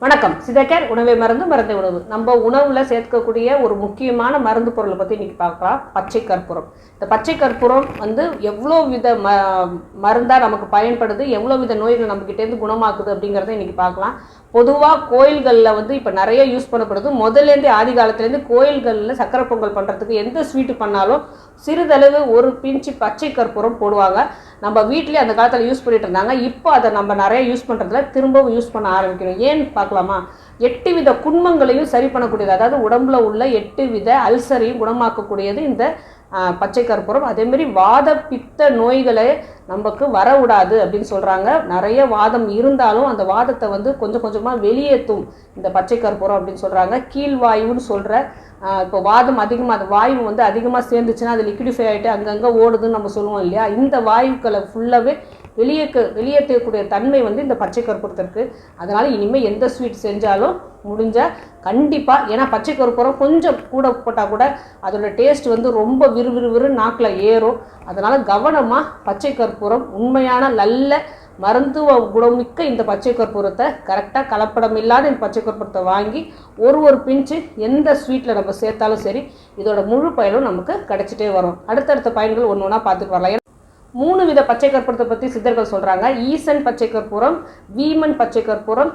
வணக்கம். சிதக்கர் உணவே மருந்து மருந்தே உணவு. நம்ம உணவுல சேர்க்கக்கூடிய ஒரு முக்கியமான மருந்து பொருளை பத்தி இன்னைக்கு பார்க்கலாம். பச்சை கற்பூரம். இந்த பச்சை கற்பூரம் எவ்வளோ வித மருந்தா நமக்கு பயன்படுது, எவ்வளோ வித நோய்கள் நம்ம கிட்ட இருந்து குணமாக்குது அப்படிங்கிறத இன்னைக்கு பார்க்கலாம். பொதுவாக கோயில்களில் இப்போ நிறைய யூஸ் பண்ணப்படுது. முதல்லேருந்தே ஆதி காலத்துலேருந்து கோயில்களில் சக்கரை பொங்கல் பண்ணுறதுக்கு எந்த ஸ்வீட்டு பண்ணாலும் சிறிதளவு ஒரு பிஞ்சு பச்சை கற்பூரம் போடுவாங்க. நம்ம வீட்டிலே அந்த காலத்தில் யூஸ் பண்ணிட்டு இருந்தாங்க. இப்போ அதை நம்ம நிறைய யூஸ் பண்ணுறதுல திரும்பவும் யூஸ் பண்ண ஆரம்பிக்கணும். ஏன்னு பார்க்கலாமா? 8 வித குண்மங்களையும் சரி பண்ணக்கூடியது, அதாவது உடம்புல உள்ள 8 வித அல்சரையும் குணமாக்கக்கூடியது இந்த பச்சை கற்பூரம். அதேமாரி வாத பித்த நோய்களை நமக்கு வர விடாது அப்படின்னு சொல்கிறாங்க. நிறைய வாதம் இருந்தாலும் அந்த வாதத்தை கொஞ்சம் கொஞ்சமாக வெளியேற்றும் இந்த பச்சை கற்பூரம் அப்படின்னு சொல்கிறாங்க. கீழ்வாயுன்னு சொல்கிற இப்போ வாதம் அதிகமாக, அந்த வாயு அதிகமாக சேர்ந்துச்சுன்னா அது லிக்விடிஃபை ஆகிட்டு அங்கங்கே ஓடுதுன்னு நம்ம சொல்லுவோம் இல்லையா? இந்த வாயுக்களை ஃபுல்லாகவே வெளியேற்றக்கூடிய தன்மை இந்த பச்சை கற்பூரத்திற்கு. அதனால் இனிமேல் எந்த ஸ்வீட் செஞ்சாலும் முடிஞ்சால் கண்டிப்பாக, ஏன்னா பச்சை கற்பூரம் கொஞ்சம் கூட போட்டால் கூட அதோட டேஸ்ட் ரொம்ப விறுவிறுவிறு நாக்கில் ஏறும். அதனால் கவனமாக பச்சை கற்பூரம், உண்மையான நல்ல மருத்துவ குணமிக்க இந்த பச்சை கற்பூரத்தை கரெக்டாக கலப்படம் இல்லாத இந்த பச்சை கற்பூரத்தை வாங்கி ஒரு பிஞ்சு எந்த ஸ்வீட்டில் நம்ம சேர்த்தாலும் சரி, இதோட முழு பயனும் நமக்கு கிடைச்சிட்டே வரும். அடுத்தடுத்த பயன்கள் ஒன்று ஒன்றா பார்த்துட்டு வரலாம். 3 வித பச்சை கற்பூரத்தை பற்றி சித்தர்கள் சொல்கிறாங்க. ஈசன் பச்சை கற்பூரம், வீமன் பச்சை கற்பூரம்,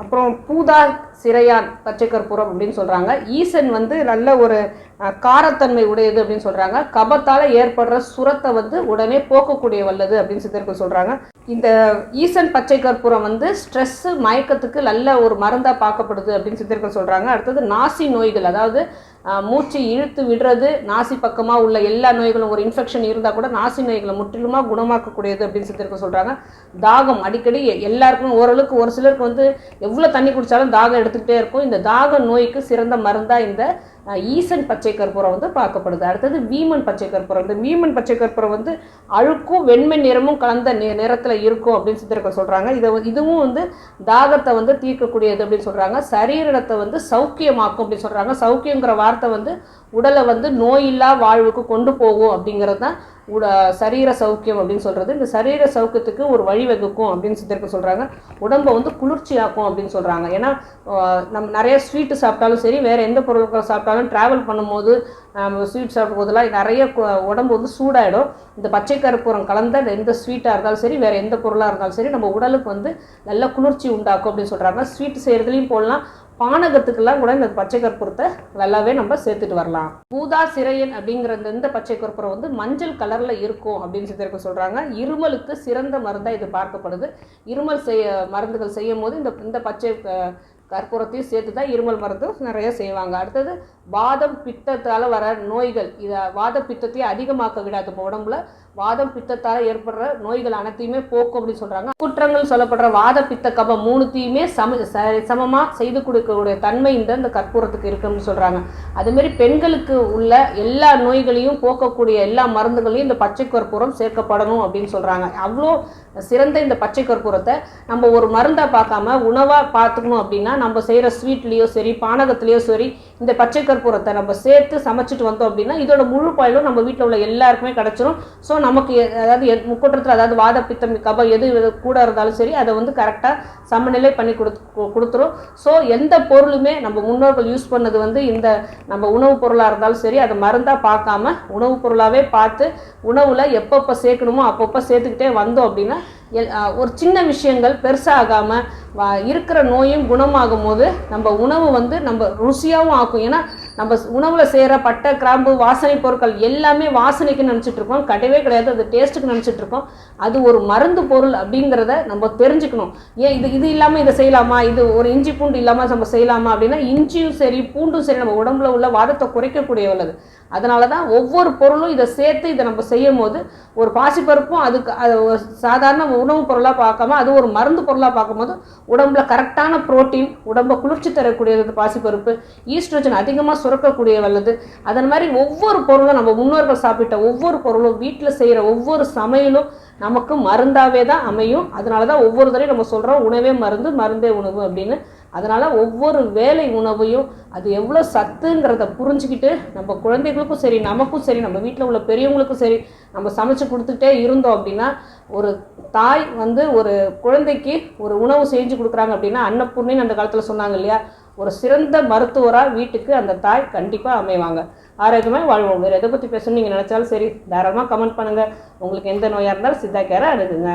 அப்புறம் பூதா சிரையான் பச்சை கற்பூரம் அப்படின்னு சொல்கிறாங்க. ஈசன் நல்ல ஒரு காரத்தன்மை உடையது அப்படின்னு சொல்கிறாங்க. கபத்தால் ஏற்படுற சுரத்தை உடனே போக்கக்கூடிய வல்லது அப்படின்னு சித்தர்கள் சொல்கிறாங்க. இந்த ஈசன் பச்சை கற்பூரம் ஸ்ட்ரெஸ்ஸு மயக்கத்துக்கு நல்ல ஒரு மருந்தாக பார்க்கப்படுது அப்படின்னு சித்தர்கள் சொல்கிறாங்க. அடுத்தது நாசி நோய்கள், அதாவது மூச்சு இழுத்து விடுறது, நாசி பக்கமாக உள்ள எல்லா நோய்களும், ஒரு இன்ஃபெக்ஷன் இருந்தால் கூட நாசி நோய்களை முற்றிலுமாக குணமாக்கக்கூடியது அப்படின்னு சித்தர்கள் சொல்கிறாங்க. தாகம் அடிக்கடி எல்லாருக்கும், ஓரளவுக்கு ஒரு சிலருக்கு எவ்வளோ தண்ணி குடித்தாலும் தாகம் எடுத்துக்கிட்டே இருக்கும். இந்த தாக நோய்க்கு சிறந்த மருந்தாக இந்த ஈசன் பச்சை கற்பூரம் பார்க்கப்படுது. அடுத்தது வீமன் பச்சை கற்பூரம். இந்த வீமன் பச்சை கற்பூரம் அழுக்கும் வெண்மை நிறமும் கலந்த நிறத்தில் இருக்கும் அப்படின்னு சித்தர்கள் சொல்கிறாங்க. இதுவும் தாகத்தை தீர்க்கக்கூடியது அப்படின்னு சொல்கிறாங்க. சரீரத்தை சௌக்கியமாக்கும் அப்படின்னு சொல்கிறாங்க. சௌக்கியங்கிற வார்த்தை உடலை நோயில்லா வாழ்வுக்கு கொண்டு போகும் அப்படிங்கிறது தான் சரீர சௌக்கியம் அப்படின்னு சொல்கிறது. இந்த சரீர சௌக்கியத்துக்கு ஒரு வழிவகுக்கும் அப்படின்னு சித்தர்கள் சொல்கிறாங்க. உடம்பை குளிர்ச்சியாக்கும் அப்படின்னு சொல்கிறாங்க. ஏன்னா நம்ம நிறைய ஸ்வீட்டு சாப்பிட்டாலும் சரி, வேறு எந்த பொருட்களை சாப்பிட்டாலும் ட்ராவல் பண்ணும்போது ஸ்வீட் சாப்பிடும் போதெல்லாம் நிறைய உடம்பு சூடாயிடும். இந்த பச்சை கற்பூரம் கலந்த எந்த ஸ்வீட்டாக இருந்தாலும் சரி, வேறு எந்த பொருளாக இருந்தாலும் சரி, நம்ம உடலுக்கு நல்ல குளிர்ச்சி உண்டாக்கும் அப்படின்னு சொல்கிறாங்க. ஸ்வீட் செய்கிறதுலையும் போடலாம், பானகத்துக்கெல்லாம் கூட இந்த பச்சை கற்பூரத்தை நல்லாவே நம்ம சேர்த்துட்டு வரலாம். பூதா சிரையன் அப்படிங்கிற இந்த பச்சை கற்பூரம் மஞ்சள் கலர்ல இருக்கும் அப்படின்னு சித்தர்கள் சொல்றாங்க. இருமலுக்கு சிறந்த மருந்தா இது பார்க்கப்படுது. இருமல் மருந்துகள் செய்யும் போது இந்த பச்சை கற்பூரத்தையும் சேர்த்து தான் இருமல் மருந்து நிறைய செய்வாங்க. அடுத்தது வாதம் பித்தத்தால் வர நோய்கள், இதை வாத பித்தத்தையும் அதிகமாக்க விடாது. இப்போ உடம்புல வாதம் பித்தத்தால் ஏற்படுற நோய்கள் அனைத்தையுமே போக்கும் அப்படின்னு சொல்கிறாங்க. குற்றங்கள் சொல்லப்படுற வாத பித்த கபம் 3த்தையுமே சமமாக செய்து கொடுக்கக்கூடிய தன்மை இந்த கற்பூரத்துக்கு இருக்குன்னு சொல்கிறாங்க. அதுமாரி பெண்களுக்கு உள்ள எல்லா நோய்களையும் போக்கக்கூடிய எல்லா மருந்துகளையும் இந்த பச்சை கற்பூரம் சேர்க்கப்படணும் அப்படின்னு சொல்கிறாங்க. அவ்வளோ சிறந்த இந்த பச்சை கற்பூரத்தை நம்ம ஒரு மருந்தாக பார்க்காம உணவாக பார்த்துக்கணும் அப்படின்னா, நம்ம செய்கிற ஸ்வீட்லேயோ சரி, பானகத்துலேயோ சரி, இந்த பச்சை கற்பூரத்தை நம்ம சேர்த்து சமைச்சிட்டு வந்தோம் அப்படின்னா இதோட முழு பயனும் நம்ம வீட்டில் உள்ள எல்லாருக்குமே கிடச்சிரும். ஸோ நமக்கு அதாவது முக்கூட்டத்தில், அதாவது வாத பித்தம் கபம் எது கூட இருந்தாலும் சரி, அதை கரெக்டாக சமநிலை பண்ணி கொடுத்துரும். ஸோ எந்த பொருளுமே நம்ம முன்னோர்கள் யூஸ் பண்ணது இந்த நம்ம உணவுப் பொருளாக இருந்தாலும் சரி, அதை மருந்தாக பார்க்காம உணவுப் பொருளாகவே பார்த்து உணவில் எப்பப்போ சேர்க்கணுமோ அப்பப்போ சேர்த்துக்கிட்டே வந்தோம் அப்படின்னா ஒரு சின்ன விஷயங்கள் பெருசாகாமல் இருக்கிற நோயும் குணமாகும் போது நம்ம உணவு நம்ம ருசியாகவும் ஆக்கும். ஏன்னா நம்ம உணவில் செய்கிற பட்டை, கிராம்பு, வாசனை பொருட்கள் எல்லாமே வாசனைக்கு நினச்சிட்டு இருக்கோம், கிடையவே கிடையாது. அது டேஸ்ட்டுக்கு நினச்சிட்டு இருக்கோம். அது ஒரு மருந்து பொருள் அப்படிங்கிறத நம்ம தெரிஞ்சுக்கணும். ஏன் இது இல்லாமல் இதை செய்யலாமா, இது ஒரு இஞ்சி பூண்டு இல்லாமல் நம்ம செய்யலாமா அப்படின்னா, இஞ்சியும் சரி பூண்டும் சரி நம்ம உடம்புல உள்ள வாதத்தை குறைக்கக்கூடிய உள்ளது. அதனால தான் ஒவ்வொரு பொருளும் இதை சேர்த்து இதை நம்ம செய்யும் போது, ஒரு பாசிப்பருப்பும் அது சாதாரண உணவுப் பொருளாக பார்க்காம அது ஒரு மருந்து பொருளாக பார்க்கும்போது உடம்புல கரெக்டான புரோட்டீன், உடம்பை குளிர்ச்சி தரக்கூடியது பாசிப்பருப்பு, ஈஸ்ட்ரோஜன் அதிகமாக சுரக்கக்கூடிய வல்லது. அதன் மாதிரி ஒவ்வொரு பொருளும், நம்ம முன்னோர்கள் சாப்பிட்ட ஒவ்வொரு பொருளும், வீட்டில் செய்கிற ஒவ்வொரு சமையலும் நமக்கு மருந்தாவே தான் அமையும். அதனால தான் ஒவ்வொரு தடையும் நம்ம சொல்கிறோம் உணவே மருந்து, மருந்தே உணவு அப்படின்னு. அதனால் ஒவ்வொரு வேளை உணவையும் அது எவ்வளோ சத்துங்கிறத புரிஞ்சுக்கிட்டு நம்ம குழந்தைகளுக்கும் சரி, நமக்கும் சரி, நம்ம வீட்டில் உள்ள பெரியவங்களுக்கும் சரி நம்ம சமைச்சு கொடுத்துட்டே இருந்தோம் அப்படின்னா, ஒரு தாய் வந்து ஒரு குழந்தைக்கு ஒரு உணவு செஞ்சு கொடுக்குறாங்க அப்படின்னா, அன்னபூர்ணின்னு அந்த காலத்தில் சொன்னாங்க இல்லையா, ஒரு சிறந்த மருத்துவராக வீட்டுக்கு அந்த தாய் கண்டிப்பாக அமைவாங்க. ஆரோக்கியமாக வாழ்வோம். வேறு எதை பற்றி பேசணும்னு நீங்கள் நினச்சாலும் சரி, தாராளமாக கமெண்ட் பண்ணுங்கள். உங்களுக்கு எந்த நோயாக இருந்தாலும் சித்தா கேரை அணுகுங்க.